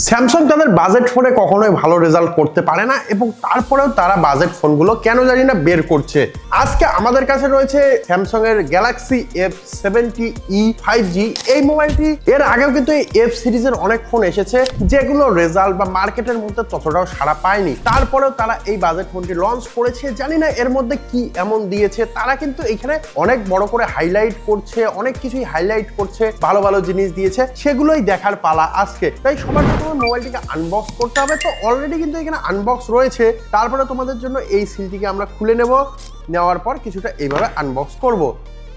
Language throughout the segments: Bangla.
স্যামসাং তাদের বাজেট ফোনে কখনোই ভালো রেজাল্ট করতে পারে না এবং তারপরেও তারা বাজেট ফোনগুলো কেন জানি না বের করছে। আজকে আমাদের কাছে রয়েছে স্যামসাং এর গ্যালাক্সি F70e 5G। এই মোবাইলটি এর আগেও কিন্তু এই F সিরিজের অনেক ফোন এসেছে যেগুলো রেজাল্ট বা মার্কেটের মধ্যে ততটাও সাড়া পায়নি, তারপরেও তারা এই বাজেট ফোনটি লঞ্চ করেছে। জানি না এর মধ্যে কি এমন দিয়েছে, তারা কিন্তু এখানে অনেক বড় করে হাইলাইট করছে, অনেক কিছুই হাইলাইট করছে, ভালো ভালো জিনিস দিয়েছে, সেগুলোই দেখার পালা আজকে। তাই সবার প্রথমে মোবাইলটিকে আনবক্স করতে হবে। তো অলরেডি কিন্তু এখানে আনবক্স রয়েছে, তারপরে তোমাদের জন্য এই সিলটিকে আমরা খুলে নেওয়ার পর কিছুটা এইভাবে আনবক্স করব।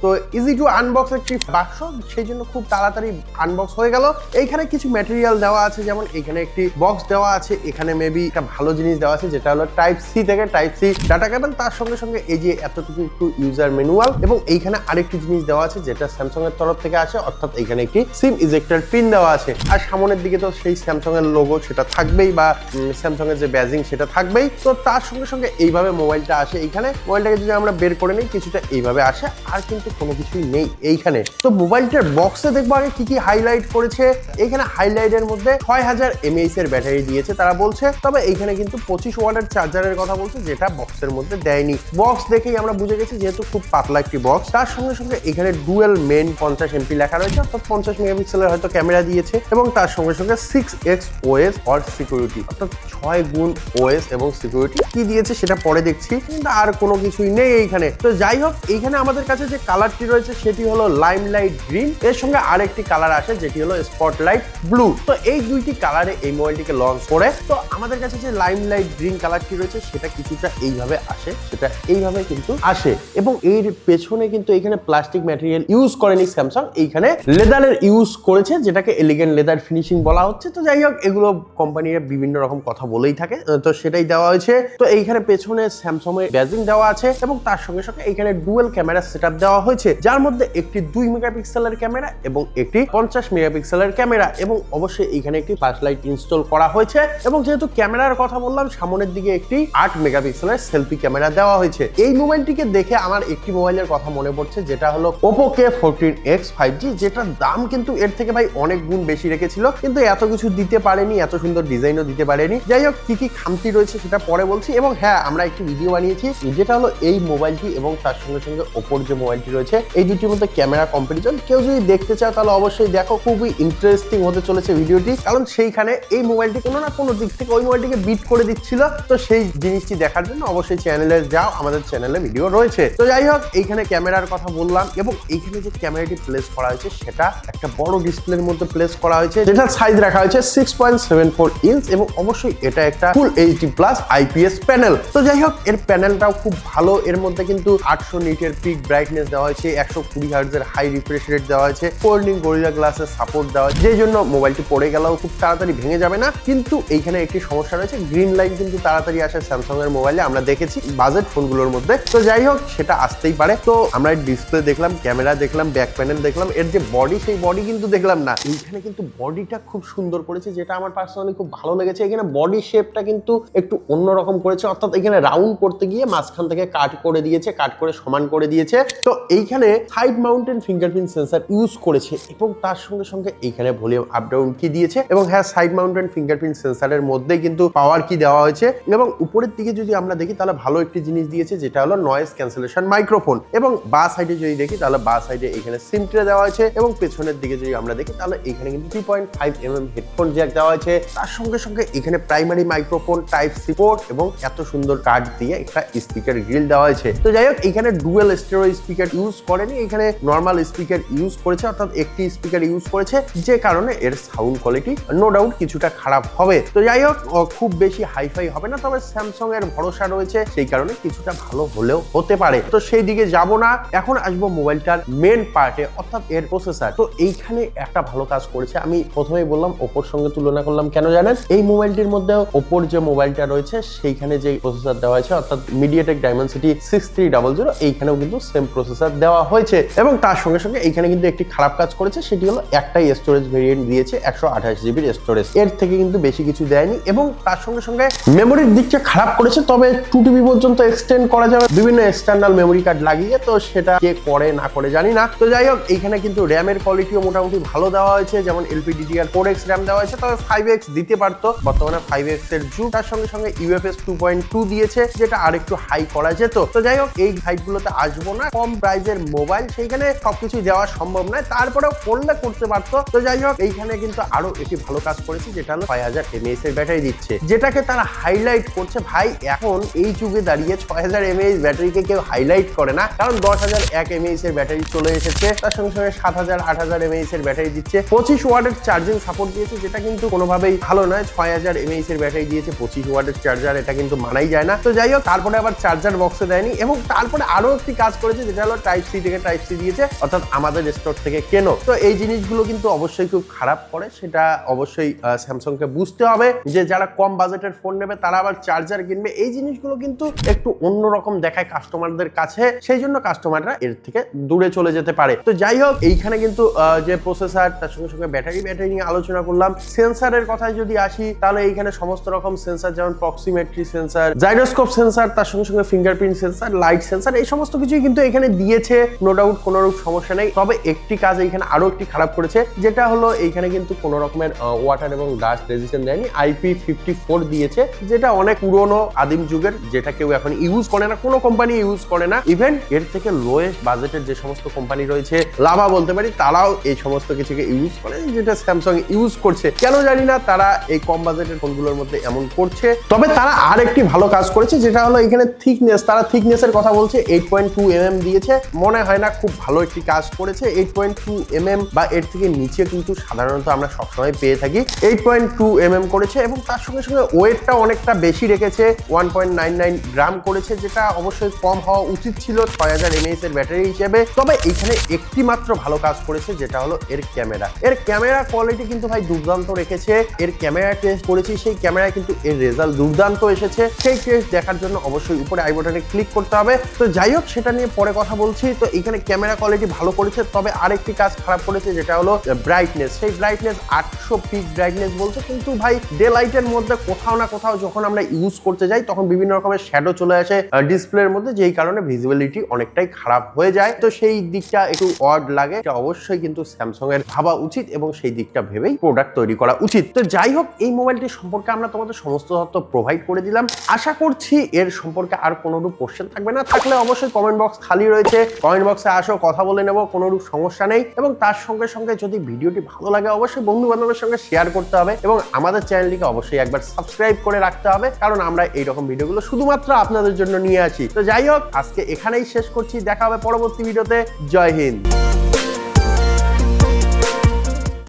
তো ইজি টু আনবক্স একটি বাক্স, সেই জন্য খুব তাড়াতাড়ি আনবক্স হয়ে গেল। এইখানে কিছু ম্যাটেরিয়াল দেওয়া আছে, যেমন এখানে একটি বক্স দেওয়া আছে, এখানে মেবি একটা ভালো জিনিস দেওয়া আছে যেটা হলো টাইপ সি থেকে টাইপ সি ডাটা কেবল, তার সঙ্গে সঙ্গে এই যে এতটুকু একটু ইউজার ম্যানুয়াল, এবং এইখানে আরেকটি জিনিস দেওয়া আছে যেটা স্যামসাং এর তরফ থেকে আসে, অর্থাৎ এখানে একটি সিম ইজেক্টর পিন দেওয়া আছে। আর সামনের দিকে তো সেই স্যামসাং এর লোগো সেটা থাকবেই, বা স্যামসাং এর যে ব্যাজিং সেটা থাকবেই। তো তার সঙ্গে সঙ্গে এইভাবে মোবাইলটা আসে। এইখানে মোবাইলটাকে যদি আমরা বের করে নিই কিছুটা এইভাবে আসে, আর কিন্তু কোনো কিছুই নেই এইখানে। তো মোবাইলটার বক্সে দেখবো আগে কি কি হাইলাইট করেছে। এইখানে হাইলাইটের মধ্যে 6000 mAh এর ব্যাটারি দিয়েছে তারা বলছে, তবে এইখানে কিন্তু 25 ওয়াটের চার্জারের কথা বলছে, যেটা বক্সের মধ্যে দেয়নি। বক্স দেখেই আমরা বুঝে গেছি যেহেতু খুব পাতলা একটি বক্স। তার সঙ্গে সঙ্গে এখানে ডুয়েল মেইন 50 MP লেখা রয়েছে, অর্থাৎ 50 মেগাপিক্সেলের হয়তো ক্যামেরা দিয়েছে, এবং তার সঙ্গে সঙ্গে 6x OS অর সিকিউরিটি, অর্থাৎ 6 গুণ OS এবং সিকিউরিটি কি দিয়েছে সেটা পরে দেখছি, কিন্তু আর কোনো কিছুই নেই এইখানে। তো যাই হোক, এইখানে আমাদের কাছে যে কালারটি রয়েছে সেটি হলো লাইমলাইট গ্রিন, এর সঙ্গে আরেকটি কালার আসে যেটি হলো স্পটলাইট ব্লু। তো এই দুইটি কালারে এই মোবাইলটিকে লঞ্চ করে। তো আমাদের কাছে যে লাইমলাইট গ্রিন কালারটি রয়েছে সেটা কিছুটা এইভাবে আসে, সেটা এইভাবে কিন্তু আসে, এবং এর পেছনে কিন্তু এখানে প্লাস্টিক ম্যাটেরিয়াল ইউজ করেনি স্যামসাং, এইখানে লেদারের ইউজ করেছে, যেটাকে এলিগেন্ট লেদার ফিনিশিং বলা হচ্ছে। তো যাই হোক, এগুলো কোম্পানিরা বিভিন্ন রকম কথা বলেই থাকে, তো সেটাই দেওয়া হয়েছে। তো এইখানে পেছনে স্যামসাং এর ব্যাজিং দেওয়া আছে, এবং তার সঙ্গে সঙ্গে এখানে ডুয়েল ক্যামেরা সেটআপ দেওয়া হয়েছে, যার মধ্যে একটি 2 মেগাপিক্সেলের ক্যামেরা এবং একটি 50 মেগাপিক্সেলের ক্যামেরা, এবং অবশ্যই এখানে একটি ফ্ল্যাশ লাইট ইনস্টল করা হয়েছে। এবং যেহেতু ক্যামেরার কথা বললাম, সামনের দিকে একটি 8 মেগাপিক্সেলের সেলফি ক্যামেরা দেওয়া হয়েছে। এই মোবাইলটিকে দেখে আমার একটি মোবাইলের কথা মনে পড়ছে, যেটা হলো Oppo K14X 5G, যেটার দাম কিন্তু এর থেকে ভাই অনেক গুণ বেশি রেখেছিল, কিন্তু এত কিছু দিতে পারেনি, এত সুন্দর ডিজাইনও দিতে পারেনি। যাই হোক, কি কি খামতি রয়েছে সেটা পরে বলছি। এবং হ্যাঁ, আমরা একটি ভিডিও বানিয়েছি যেটা হলো এই মোবাইলটি এবং তার সঙ্গে সঙ্গে Oppo যে মোবাইলটি রয়েছে, এই দুটির মধ্যে ক্যামেরা কম্পারিজন। কেউ যদি দেখতে চাও তাহলে অবশ্যই দেখো, খুবই ইন্টারেস্টিং হতে চলেছে ভিডিওটি, কারণ সেইখানে এই মোবাইলটি কোনো না কোনো দিক থেকে ওই মোবাইলটিকে বিট করে দিচ্ছিল। তো সেই জিনিসটি দেখার জন্য অবশ্যই চ্যানেলে যাও, আমাদের চ্যানেলে ভিডিও রয়েছে। তো যাই হোক, এইখানে ক্যামেরার কথা বললাম, এবং এইখানে যে ক্যামেরাটি প্লেস করা হয়েছে সেটা একটা বড় ডিসপ্লের মধ্যে প্লেস করা হয়েছে, যেটার সাইজ রাখা হয়েছে 6.74 ইঞ্চ, এবং অবশ্যই এটা একটা ফুল HD প্লাস IPS প্যানেল। তো যাই হোক, এর প্যানেলটাও খুব ভালো। এর মধ্যে কিন্তু 800 নিটের পিক ব্রাইটনেস দেওয়া হয়েছে, 120 হার্টজের হাই রিফ্রেশ রেট দেওয়া হয়েছে, ফোল্ডিং গরিলা গ্লাসের সাপোর্ট দেওয়া হয়েছে, যেই জন্য মোবাইলটি পড়ে গেলেও খুব তাড়াতাড়ি ভেঙে যাবে না। কিন্তু এইখানে একটি সমস্যা রয়েছে, গ্রিন লাইন কিন্তু তাড়াতাড়ি আসে স্যামসাং এর মোবাইলে, আমরা দেখেছি বাজেট ফোনগুলোর মধ্যে। তো যাই হোক, সেটা আসতেই পারে। তো আমরা ডিসপ্লে দেখলাম, ক্যামেরা দেখলাম, ব্যাক প্যানেল দেখলাম, এর যে বডি সেই বডি কিন্তু দেখলাম না। এইখানে কিন্তু বডিটা খুব সুন্দর করেছে, যেটা আমার পার্সোনালি খুব ভালো লেগেছে। এখানে বডি শেপটা কিন্তু একটু অন্যরকম করেছে, অর্থাৎ এখানে রাউন্ড করতে গিয়ে মাঝখান থেকে কাট করে দিয়েছে, কাট করে সমান করে দিয়েছে। তো এইখানে side mountain fingerprint sensor use করেছে, এবং তার সঙ্গে সঙ্গে এইখানে ভলিউম আপ ডাউন কি দিয়েছে, এবং হ্যাঁ, সাইড মাউন্টেন ফিঙ্গারপ্রিন্ট সেন্সরের মধ্যে কিন্তু পাওয়ার কি দেওয়া হয়েছে। এবং উপরের দিকে যদি আমরা দেখি তাহলে ভালো একটি জিনিস দিয়েছে, যেটা হলো নয়েজ ক্যান্সেলেশন মাইক্রোফোন। এবং বা সাইডে যদি দেখি তাহলে বা সাইডে এখানে সিম ট্রে দেওয়া হয়েছে, এবং পেছনের দিকে যদি আমরা দেখি তাহলে এখানে কিন্তু 3.5mm হেডফোন জ্যাক দেওয়া হয়েছে। তার সঙ্গে সঙ্গে এখানে primary microphone, type C port, এবং এত সুন্দর কার্ড দিয়ে একটা স্পিকার গ্রিল দেওয়া হয়েছে। তো যাই হোক, এখানে ডুয়েল স্টেরিও স্পিকার ইউজ করেনি, এখানে নর্মাল স্পিকার ইউজ করেছে, অর্থাৎ একটি স্পিকার ইউজ করেছে, যে কারণে এর সাউন্ড কোয়ালিটি নো ডাউট কিছুটা খারাপ হবে। তো যাই হোক, খুব বেশি হাইফাই হবে না, তবে স্যামসাং এর ভরসা রয়েছে, সেই কারণে কিছুটা ভালো হলেও হতে পারে। তো সেই দিকে যাব না, এখন আসবো মোবাইলটার মেন পার্টে, অর্থাৎ এর প্রসেসর। তো এইখানে একটা ভালো কাজ করেছে, আমি প্রথমেই বললাম ওপোর সঙ্গে তুলনা করলাম, কেন জানেন? এই মোবাইলটির মধ্যে ওপোর যে মোবাইলটা রয়েছে সেইখানে যে প্রসেসর দেওয়া হয়েছে, অর্থাৎ মিডিয়াটেক ডাইমেনসিটি 6300, এইখানেও কিন্তু সেম প্রসেসর প্রসেসর দেওয়া হয়েছে এবং তার সঙ্গে সঙ্গে এইখানে কিন্তু একটি খারাপ কাজ করেছে, সেটি হলো একটাই স্টোরেজ ভেরিয়েন্ট দিয়েছে 128 জিবির স্টোরেজ, এর থেকে কিন্তু বেশি কিছু দেয়নি এবং তার সঙ্গে সঙ্গে মেমোরির দিকটা খারাপ করেছে, তবে 2 TB পর্যন্ত এক্সটেন্ড করা যাবে বিভিন্ন এক্সটার্নাল মেমোরি কার্ড লাগিয়ে, তো সেটা কে করে না করে জানি না। তো যাই হোক, এইখানে কিন্তু র্যামের কোয়ালিটিও মোটামুটি ভালো দেওয়া হয়েছে, যেমন LPDDR4X র্যাম দেওয়া হয়েছে, তবে 5X দিতে পারতো, বর্তমানে 5X এর যুগ। তার সঙ্গে সঙ্গে UFS 2.2 দিয়েছে, যেটা আরেকটু হাই করা যেত। তো যাই হোক, এই হাইটগুলোতে আসবো না, কম প্রাইজের মোবাইল, সেইখানে সবকিছু দেওয়া সম্ভব নয়, তারপরেও করলে করতে পারতো। তো যাই হোক, এইখানে কিন্তু আরো একটি ভালো কাজ করেছে, যেটা হলো 6000 mAh এর ব্যাটারি দিচ্ছে, যেটাকে তারা হাইলাইট করছে। ভাই, এখন এই যুগে দাঁড়িয়ে 6000 mAh ব্যাটারিকে কেউ হাইলাইট করে না, কারণ 10001 mAh এর ব্যাটারি চলে এসেছে, তার সঙ্গে সঙ্গে 7000 8000 mAh এর ব্যাটারি দিচ্ছে, 25 ওয়াটের চার্জিং সাপোর্ট দিয়েছে, যেটা কিন্তু কোনোভাবেই ভালো নয়। 6000 mAh এর ব্যাটারি দিয়েছে, 25 ওয়াটের চার্জার, এটা কিন্তু মানাই যায় না। তো যাই হোক, তারপরে আবার চার্জার বক্সে দেয়নি এবং তারপরে আরো একটি কাজ করেছে, যেটা হলো টাইপ সি থেকে টাইপ সি দিয়েছে, অর্থাৎ আমাদের স্টোর থেকে কেনো। তো এই জিনিসগুলো কিন্তু অবশ্যই খুব খারাপ করে, সেটা অবশ্যই স্যামসাংকে বুঝতে হবে, যে যারা কম বাজেটের ফোন নেবে তারা আবার চার্জার কিনবে, এই জিনিসগুলো কিন্তু একটু অন্যরকম দেখায় কাস্টমারদের কাছে, সেই জন্য কাস্টমাররা এর থেকে দূরে চলে যেতে পারে। তো যাই হোক, এইখানে কিন্তু যে প্রসেসর, তার সঙ্গে সঙ্গে ব্যাটারি নিয়ে আলোচনা করলাম। সেন্সারের কথায় যদি আসি, তাহলে এইখানে সমস্ত রকম সেন্সার, যেমন প্রক্সিমেট্রি সেন্সার, জাইরোস্কোপ সেন্সার, তার সঙ্গে সঙ্গে ফিঙ্গারপ্রিন্ট সেন্সার, লাইট সেন্সার, এই সমস্ত কিছুই কিন্তু এখানে দিয়েছে, নো ডাউট, কোনো রূপ সমস্যা নেই। তবে একটি কাজ এইখানে আরো একটি খারাপ করেছে, যেটা হলো এইখানে কিন্তু কোনো রকমের ওয়াটার এবং ডাস্ট রেজিস্ট্যান্ট দেয়নি, IP54 দিয়েছে, যেটা অনেক পুরনো আদিম যুগের, যেটা কেউ এখন ইউজ করে না, কোনো কোম্পানি ইউজ করে না। ইভেন এর থেকে লোয়েস্ট বাজেটের যে সমস্ত কোম্পানি রয়েছে, লাভা বলতে পারি, তারাও এই সমস্ত কিছুকে ইউজ করে, যেটা স্যামসাং ইউজ করছে। কেন জানি না তারা এই কম বাজেটের ফোনগুলোর মধ্যে এমন করছে। তবে তারা আর একটি ভালো কাজ করেছে, যেটা হলো এখানে থিকনেস, তারা থিকনেসের কথা বলছে, 8.2 mm দিয়েছে, মনে হয় না খুব ভালো একটি কাজ করেছে। 8.2 mm বা এর থেকে নিচে কিন্তু সাধারণত আমরা সবসময় পেয়ে থাকি, 8.2 mm করেছে এবং তার সঙ্গে সঙ্গে ওয়েটটা অনেকটা বেশি রেখেছে, 1.99 গ্রাম করেছে, যেটা অবশ্যই কম হওয়া উচিত ছিল 6000 mAh এর ব্যাটারি হিসেবে। তবে এখানে একটি মাত্র ভালো কাজ করেছে, যেটা হলো এর ক্যামেরা কোয়ালিটি কিন্তু ভাই দুর্দান্ত রেখেছে। এর ক্যামেরা টেস্ট করেছি, সেই ক্যামেরায় কিন্তু এর রেজাল্ট দুর্দান্ত এসেছে। সেই টেস্ট দেখার জন্য অবশ্যই উপরে আই বাটনে ক্লিক করতে হবে। তো যাই হোক, সেটা নিয়ে পরে কথা বলছি। তো এখানে ক্যামেরা কোয়ালিটি ভালো করেছে, তবে আরেকটি কাজ খারাপ করেছে, যেটা হলো ব্রাইটনেস। সেই ব্রাইটনেস 800 পিক ব্রাইটনেস বলছে, কিন্তু ভাই ডে লাইটের মধ্যে কোথাও না কোথাও যখন আমরা ইউজ করতে যাই, তখন বিভিন্ন রকমের শ্যাডো চলে আসে ডিসপ্লের মধ্যে, যেই কারণে ভিজিবিলিটি অনেকটাই খারাপ হয়ে যায়। তো সেই দিকটা একটু অড লাগে, এটা অবশ্যই কিন্তু স্যামসাং এর ভাবা উচিত এবং সেই দিকটা ভেবেই প্রোডাক্ট তৈরি করা উচিত। তো যাই হোক, এই মোবাইলটি সম্পর্কে আমরা তোমাদের সমস্ত তথ্য প্রোভাইড করে দিলাম। আশা করছি এর সম্পর্কে আর কোনো রূপ কোশ্চেন থাকবে না, থাকলে অবশ্যই কমেন্ট বক্স খালি রয়েছে, কমেন্ট বক্সে আসো, কথা বলে নেবো, কোনো রূপ সমস্যা নেই। এবং তার সঙ্গে সঙ্গে যদি ভিডিওটি ভালো লাগে, অবশ্যই বন্ধু বান্ধবের সঙ্গে শেয়ার করতে হবে এবং আমাদের চ্যানেলটিকে অবশ্যই একবার সাবস্ক্রাইব করে রাখতে হবে, কারণ আমরা এইরকম ভিডিওগুলো শুধুমাত্র আপনাদের জন্য নিয়ে আসি। তো যাই হোক, আজকে এখানেই শেষ করছি, দেখা হবে পরবর্তী ভিডিওতে। জয় হিন্দ।